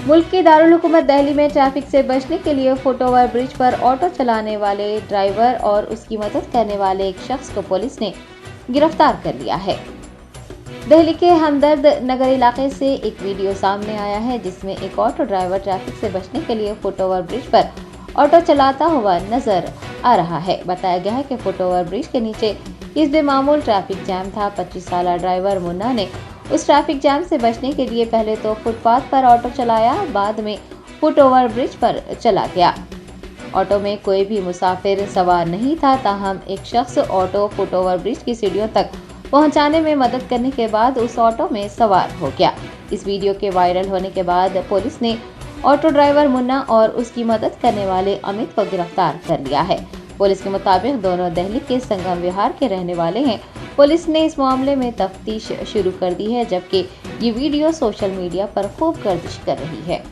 मुल्क की दारुल हुकूमत दिल्ली में ट्रैफिक से बचने के लिए फुटओवर ब्रिज पर ऑटो चलाने वाले ड्राइवर और उसकी मदद करने वाले एक शख्स को पुलिस ने गिरफ्तार कर लिया है। दिल्ली के हमदर्द नगर इलाके से एक वीडियो सामने आया है जिसमें एक ऑटो ड्राइवर ट्रैफिक से बचने के लिए फुटओवर ब्रिज पर ऑटो चलाता हुआ नजर आ रहा है। बताया गया है कि फुटओवर ब्रिज के नीचे इस बेमामूल ट्रैफिक जैम था। 25 साल ड्राइवर मुन्ना ने उस ट्रैफिक जैम से बचने के लिए पहले तो फुटपाथ पर ऑटो चलाया, बाद में फुटओवर ब्रिज पर चला गया। ऑटो में कोई भी मुसाफिर सवार नहीं था, ताहम एक शख्स ऑटो फुटओवर ब्रिज की सीढ़ियों तक पहुंचाने में मदद करने के बाद उस ऑटो में सवार हो गया। इस वीडियो के वायरल होने के बाद पुलिस ने ऑटो ड्राइवर मुन्ना और उसकी मदद करने वाले अमित को गिरफ्तार कर लिया है। पुलिस के मुताबिक दोनों दिल्ली के संगम विहार के रहने वाले हैं। पुलिस ने इस मामले में तफ्तीश शुरू कर दी है, जबकि ये वीडियो सोशल मीडिया पर खूब गर्दिश कर रही है।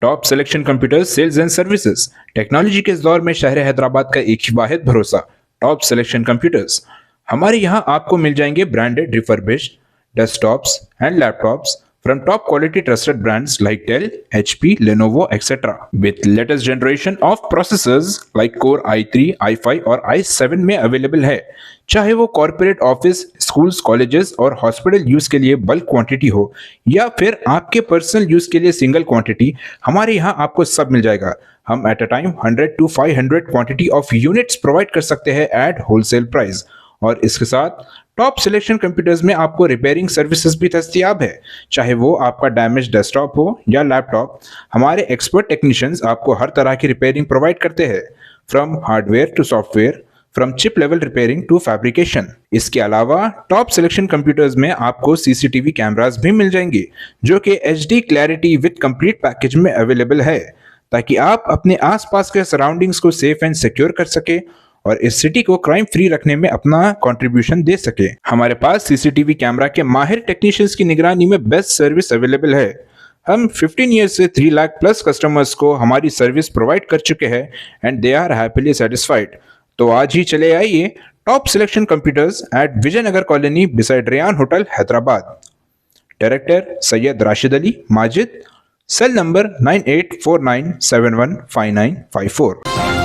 Top selection computers sales and services. Technology के इस दौर में शहर हैदराबाद का एक ही वाहिद भरोसा टॉप सिलेक्शन कंप्यूटर्स। हमारे यहाँ आपको मिल जाएंगे branded refurbished desktops and laptops from top quality trusted brands like Dell, HP, Lenovo, etc. with latest generation of processors like Core i3, i5 और i7 में अवेलेबल है। चाहे वो कॉर्पोरेट ऑफिस, स्कूल्स, कॉलेजेस और हॉस्पिटल यूज के लिए bulk quantity हो या फिर आपके पर्सनल यूज के लिए सिंगल क्वांटिटी, हमारे यहाँ आपको सब मिल जाएगा। हम at a time 100 to 500 quantity of units provide कर सकते हैं एट होलसेल प्राइस। और इसके साथ टॉप सिलेक्शन कंप्यूटर्स में आपको रिपेयरिंग सर्विसेज भी दस्तयाब है। चाहे वो आपका डैमेज डेस्कटॉप हो या लैपटॉप, हमारे एक्सपर्ट टेक्नीशियंस आपको हर तरह की रिपेयरिंग प्रोवाइड करते हैं, from hardware to software, from chip level repairing to fabrication. इसके अलावा टॉप सिलेक्शन कंप्यूटर्स में आपको सीसीटीवी कैमरास भी मिल जाएंगे जो कि HD clarity with complete package में अवेलेबल है, ताकि आप अपने आसपास के सराउंडिंग्स को सेफ एंड सिक्योर कर सके और इस सिटी को क्राइम फ्री रखने में अपना कंट्रीब्यूशन दे सके। हमारे पास सीसीटीवी कैमरा के माहिर टेक्नीशियंस की निगरानी में बेस्ट सर्विस अवेलेबल है। हम 15 ईयर्स से 3 लाख प्लस कस्टमर्स को हमारी सर्विस प्रोवाइड कर चुके हैं and they are happily satisfied. तो आज ही चले आइए top selection computers at Vijayanagar colony beside Ryan hotel Hyderabad. Director Syed Rashid Ali Majid, cell number 9849715954।